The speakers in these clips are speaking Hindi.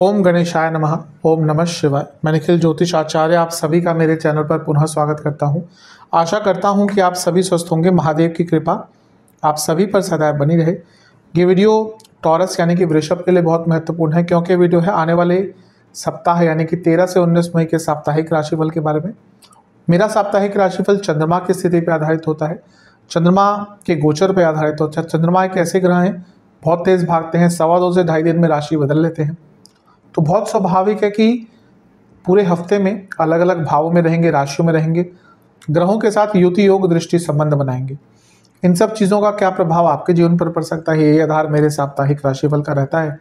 ओम गणेशाय नमः। ओम नमः शिवाय। मैं निखिल ज्योतिष आचार्य आप सभी का मेरे चैनल पर पुनः स्वागत करता हूं। आशा करता हूं कि आप सभी स्वस्थ होंगे। महादेव की कृपा आप सभी पर सदैव बनी रहे। ये वीडियो टॉरस यानी कि वृषभ के लिए बहुत महत्वपूर्ण है, क्योंकि वीडियो है आने वाले सप्ताह यानी कि 13 से 19 मई के साप्ताहिक राशिफल के बारे में। मेरा साप्ताहिक राशिफल चंद्रमा की स्थिति पर आधारित होता है, चंद्रमा के गोचर पर आधारित होता है। चंद्रमा एक ऐसे ग्रह हैं, बहुत तेज भागते हैं, 2.25 से 2.5 दिन में राशि बदल लेते हैं। तो बहुत स्वाभाविक है कि पूरे हफ्ते में अलग अलग भावों में रहेंगे, राशियों में रहेंगे, ग्रहों के साथ युति योग दृष्टि संबंध बनाएंगे। इन सब चीज़ों का क्या प्रभाव आपके जीवन पर पड़ सकता है, ये आधार मेरे साप्ताहिक राशिफल का रहता है।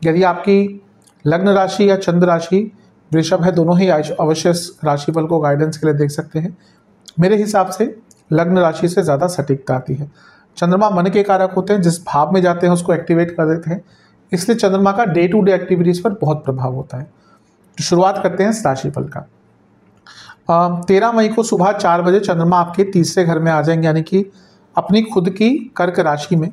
यदि आपकी लग्न राशि या चंद्र राशि वृषभ है, दोनों ही अवश्य राशिफल को गाइडेंस के लिए देख सकते हैं। मेरे हिसाब से लग्न राशि से ज़्यादा सटीकता आती है। चंद्रमा मन के कारक होते हैं, जिस भाव में जाते हैं उसको एक्टिवेट कर देते हैं, इसलिए चंद्रमा का डे टू डे एक्टिविटीज़ पर बहुत प्रभाव होता है। तो शुरुआत करते हैं इस राशिफल का। 13 मई को सुबह 4 बजे चंद्रमा आपके तीसरे घर में आ जाएंगे, यानी कि अपनी खुद की कर्क राशि में,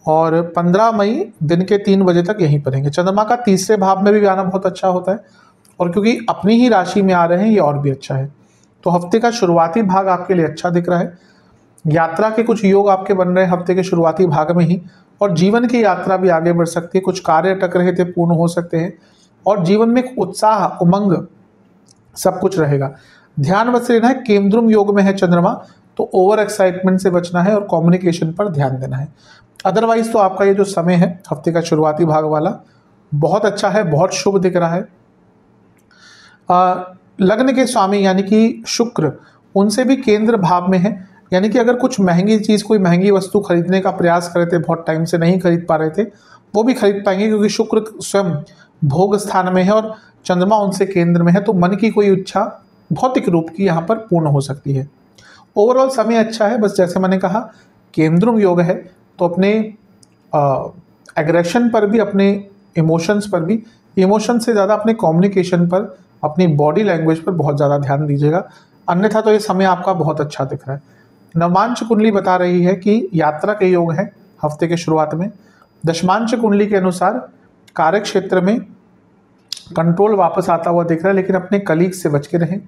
और 15 मई दिन के 3 बजे तक यहीं पर रहेंगे। चंद्रमा का तीसरे भाव में भी आना बहुत अच्छा होता है, और क्योंकि अपनी ही राशि में आ रहे हैं ये और भी अच्छा है। तो हफ्ते का शुरुआती भाग आपके लिए अच्छा दिख रहा है। यात्रा के कुछ योग आपके बन रहे हैं हफ्ते के शुरुआती भाग में ही, और जीवन की यात्रा भी आगे बढ़ सकती है। कुछ कार्य अटक रहे थे पूर्ण हो सकते हैं, और जीवन में उत्साह उमंग सब कुछ रहेगा। ध्यान बस लेना है, केंद्रुम योग में है चंद्रमा, तो ओवर एक्साइटमेंट से बचना है और कम्युनिकेशन पर ध्यान देना है। अदरवाइज तो आपका ये जो समय है हफ्ते का शुरुआती भाग वाला बहुत अच्छा है, बहुत शुभ दिख रहा है। लग्न के स्वामी यानी कि शुक्र, उनसे भी केंद्र भाव में है, यानी कि अगर कुछ महंगी चीज़, कोई महंगी वस्तु खरीदने का प्रयास कर रहे थे, बहुत टाइम से नहीं खरीद पा रहे थे, वो भी खरीद पाएंगे, क्योंकि शुक्र स्वयं भोग स्थान में है और चंद्रमा उनसे केंद्र में है। तो मन की कोई इच्छा भौतिक रूप की यहाँ पर पूर्ण हो सकती है। ओवरऑल समय अच्छा है, बस जैसे मैंने कहा केंद्रुम योग है, तो अपने एग्रेशन पर भी, अपने इमोशंस पर भी, इमोशन से ज़्यादा अपने कम्युनिकेशन पर, अपनी बॉडी लैंग्वेज पर बहुत ज़्यादा ध्यान दीजिएगा। अन्यथा तो ये समय आपका बहुत अच्छा दिख रहा है। नवमांश कुंडली बता रही है कि यात्रा के योग हैं हफ्ते के शुरुआत में। दशमांश कुंडली के अनुसार कार्य क्षेत्र में कंट्रोल वापस आता हुआ दिख रहा है, लेकिन अपने कलीग से बच के रहें।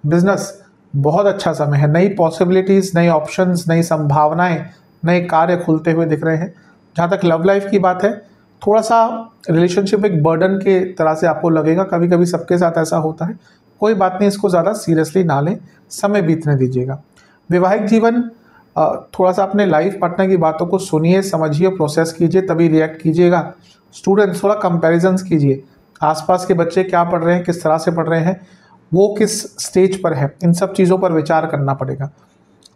बिजनेस बहुत अच्छा समय है, नई पॉसिबिलिटीज़, नए ऑप्शंस, नई संभावनाएं, नए कार्य खुलते हुए दिख रहे हैं। जहाँ तक लव लाइफ की बात है, थोड़ा सा रिलेशनशिप एक बर्डन के तरह से आपको लगेगा, कभी कभी सबके साथ ऐसा होता है। कोई बात नहीं, इसको ज़्यादा सीरियसली ना लें, समय बीतने दीजिएगा। वैवाहिक जीवन, थोड़ा सा अपने लाइफ पार्टनर की बातों को सुनिए, समझिए, प्रोसेस कीजिए, तभी रिएक्ट कीजिएगा। स्टूडेंट्स, थोड़ा कंपैरिजन्स कीजिए, आसपास के बच्चे क्या पढ़ रहे हैं, किस तरह से पढ़ रहे हैं, वो किस स्टेज पर है, इन सब चीज़ों पर विचार करना पड़ेगा।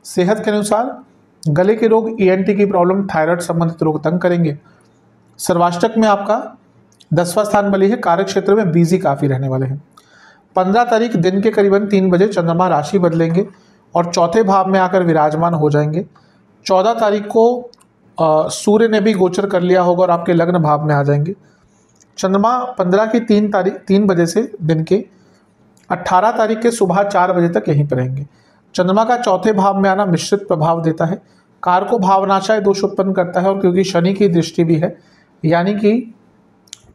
सेहत के अनुसार गले के रोग, ENT की प्रॉब्लम, थायराइड संबंधित रोग तंग करेंगे। सर्वाष्टक में आपका 10वां स्थान बली है, कार्य क्षेत्र में बिजी काफ़ी रहने वाले हैं। 15 तारीख दिन के करीबन 3 बजे चंद्रमा राशि बदलेंगे और चौथे भाव में आकर विराजमान हो जाएंगे। 14 तारीख को सूर्य ने भी गोचर कर लिया होगा और आपके लग्न भाव में आ जाएंगे। चंद्रमा 15 की 3 बजे से दिन के 18 तारीख के सुबह 4 बजे तक यहीं पर रहेंगे। चंद्रमा का चौथे भाव में आना मिश्रित प्रभाव देता है, कार को भावनाशय दोष उत्पन्न करता है, और क्योंकि शनि की दृष्टि भी है, यानी कि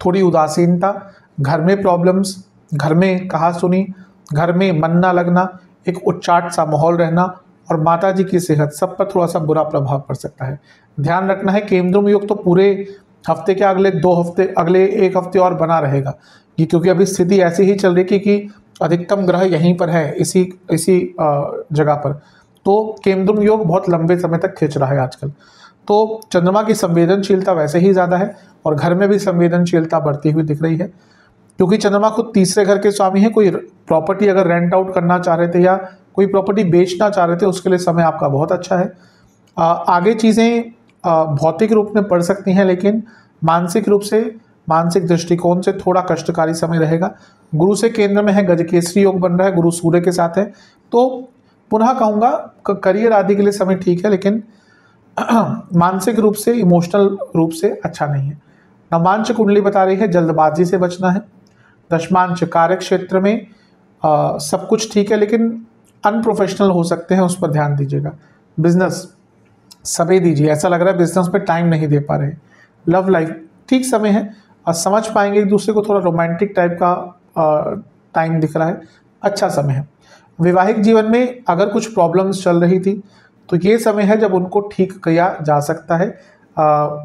थोड़ी उदासीनता, घर में प्रॉब्लम्स, घर में कहा सुनी, घर में मन ना लगना, एक उच्चाट सा माहौल रहना, और माता जी की सेहत, सब पर थोड़ा सा बुरा प्रभाव पड़ सकता है। ध्यान रखना है। केंद्रुम योग तो पूरे हफ्ते के अगले 2 हफ्ते, अगले 1 हफ्ते और बना रहेगा, ये क्योंकि अभी स्थिति ऐसी ही चल रही कि अधिकतम ग्रह यहीं पर है, इसी जगह पर। तो केंद्रुम योग बहुत लंबे समय तक खींच रहा है आजकल। तो चंद्रमा की संवेदनशीलता वैसे ही ज़्यादा है, और घर में भी संवेदनशीलता बढ़ती हुई दिख रही है, क्योंकि चंद्रमा खुद तीसरे घर के स्वामी है। कोई प्रॉपर्टी अगर रेंट आउट करना चाह रहे थे या कोई प्रॉपर्टी बेचना चाह रहे थे, उसके लिए समय आपका बहुत अच्छा है। आगे चीज़ें भौतिक रूप में पड़ सकती हैं, लेकिन मानसिक रूप से, मानसिक दृष्टिकोण से थोड़ा कष्टकारी समय रहेगा। गुरु से केंद्र में है, गजकेसरी योग बन रहा है, गुरु सूर्य के साथ है। तो पुनः कहूँगा करियर आदि के लिए समय ठीक है, लेकिन मानसिक रूप से, इमोशनल रूप से अच्छा नहीं है। नवमांश कुंडली बता रही है जल्दबाजी से बचना है। दशमांश कार्य क्षेत्र में सब कुछ ठीक है, लेकिन अनप्रोफेशनल हो सकते हैं, उस पर ध्यान दीजिएगा। बिजनेस समय दीजिए, ऐसा लग रहा है बिजनेस पे टाइम नहीं दे पा रहे। लव लाइफ ठीक समय है, समझ पाएंगे एक दूसरे को, थोड़ा रोमांटिक टाइप का टाइम दिख रहा है, अच्छा समय है। वैवाहिक जीवन में अगर कुछ प्रॉब्लम्स चल रही थी तो ये समय है जब उनको ठीक किया जा सकता है।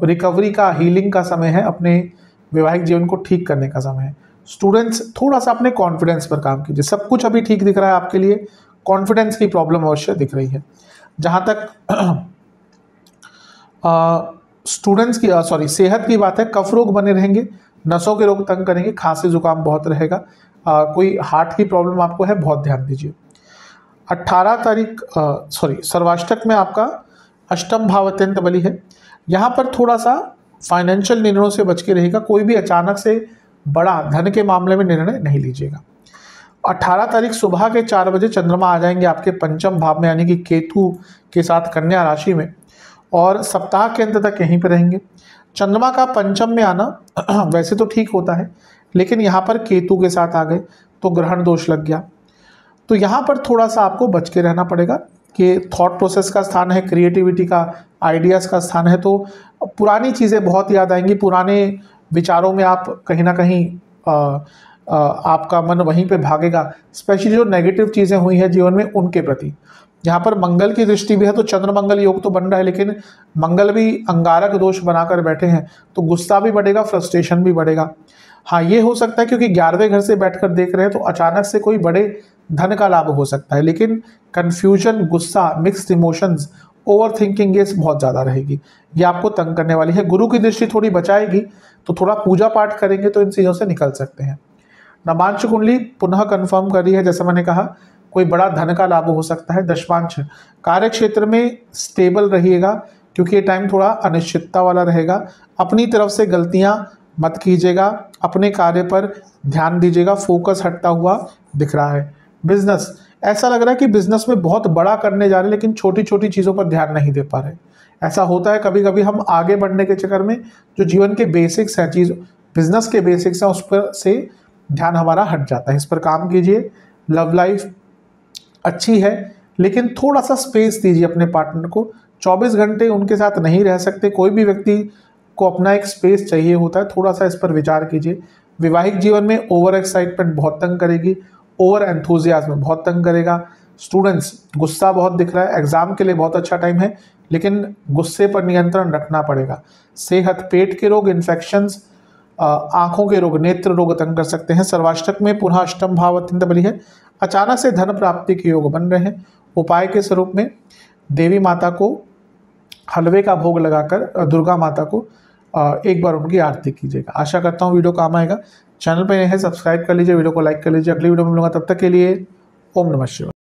रिकवरी का, हीलिंग का समय है, अपने वैवाहिक जीवन को ठीक करने का समय है। स्टूडेंट्स थोड़ा सा अपने कॉन्फिडेंस पर काम कीजिए। सब कुछ अभी ठीक दिख रहा है आपके लिए, कॉन्फिडेंस की प्रॉब्लम अवश्य दिख रही है। जहाँ तक स्टूडेंट्स की सेहत की बात है, कफ रोग बने रहेंगे, नसों के रोग तंग करेंगे, खांसी जुकाम बहुत रहेगा। कोई हार्ट की प्रॉब्लम आपको है, बहुत ध्यान दीजिए। 18 तारीख सर्वाष्टक में आपका अष्टम भाव अत्यंत बली है। यहाँ पर थोड़ा सा फाइनेंशियल निर्णयों से बच के रहेगा। कोई भी अचानक से बड़ा धन के मामले में निर्णय नहीं लीजिएगा। 18 तारीख सुबह के 4 बजे चंद्रमा आ जाएंगे आपके पंचम भाव में, यानी कि केतु के साथ कन्या राशि में, और सप्ताह के अंत तक यहीं पर रहेंगे। चंद्रमा का पंचम में आना वैसे तो ठीक होता है, लेकिन यहाँ पर केतु के साथ आ गए तो ग्रहण दोष लग गया। तो यहाँ पर थोड़ा सा आपको बच के रहना पड़ेगा कि थॉट प्रोसेस का स्थान है, क्रिएटिविटी का, आइडियाज़ का स्थान है, तो पुरानी चीज़ें बहुत याद आएंगी। पुराने विचारों में आप कहीं ना कहीं आपका मन वहीं पे भागेगा, स्पेशली जो नेगेटिव चीज़ें हुई हैं जीवन में उनके प्रति। यहाँ पर मंगल की दृष्टि भी है, तो चंद्र मंगल योग तो बन रहा है, लेकिन मंगल भी अंगारक दोष बनाकर बैठे हैं, तो गुस्सा भी बढ़ेगा, फ्रस्ट्रेशन भी बढ़ेगा। हाँ, ये हो सकता है क्योंकि 11वें घर से बैठकर देख रहे हैं तो अचानक से कोई बड़े धन का लाभ हो सकता है, लेकिन कन्फ्यूजन, गुस्सा, मिक्स्ड इमोशंस, ओवर थिंकिंग ये बहुत ज़्यादा रहेगी, ये आपको तंग करने वाली है। गुरु की दृष्टि थोड़ी बचाएगी, तो थोड़ा पूजा पाठ करेंगे तो इन चीज़ों से निकल सकते हैं। नवांश कुंडली पुनः कंफर्म कर रही है, जैसा मैंने कहा कोई बड़ा धन का लाभ हो सकता है। दशमांश कार्य क्षेत्र में स्टेबल रहिएगा, क्योंकि ये टाइम थोड़ा अनिश्चितता वाला रहेगा। अपनी तरफ से गलतियां मत कीजिएगा, अपने कार्य पर ध्यान दीजिएगा, फोकस हटता हुआ दिख रहा है। बिजनेस, ऐसा लग रहा है कि बिजनेस में बहुत बड़ा करने जा रहे हैं, लेकिन छोटी छोटी चीज़ों पर ध्यान नहीं दे पा रहे। ऐसा होता है कभी कभी, हम आगे बढ़ने के चक्कर में जो जीवन के बेसिक्स हैं, चीज़ बिजनेस के बेसिक्स हैं, उस पर से ध्यान हमारा हट जाता है। इस पर काम कीजिए। लव लाइफ अच्छी है, लेकिन थोड़ा सा स्पेस दीजिए अपने पार्टनर को। 24 घंटे उनके साथ नहीं रह सकते, कोई भी व्यक्ति को अपना एक स्पेस चाहिए होता है, थोड़ा सा इस पर विचार कीजिए। वैवाहिक जीवन में ओवर एक्साइटमेंट बहुत तंग करेगी, ओवर एंथुजियाज्म बहुत तंग करेगा। स्टूडेंट्स, गुस्सा बहुत दिख रहा है, एग्जाम के लिए बहुत अच्छा टाइम है, लेकिन गुस्से पर नियंत्रण रखना पड़ेगा। सेहत, पेट के रोग, इन्फेक्शंस, आंखों के रोग, नेत्र रोग तंग कर सकते हैं। सर्वाष्टक में पुनः अष्टम भाव अत्यंत बली है। अचानक से धन प्राप्ति के योग बन रहे हैं। उपाय के स्वरूप में देवी माता को हलवे का भोग लगाकर दुर्गा माता को एक बार उनकी आरती कीजिएगा। आशा करता हूँ वीडियो काम आएगा। चैनल पर नए हैं, सब्सक्राइब कर लीजिए, वीडियो को लाइक कर लीजिए। अगली वीडियो में मिलूंगा, तब तक के लिए ओम नमः शिवाय।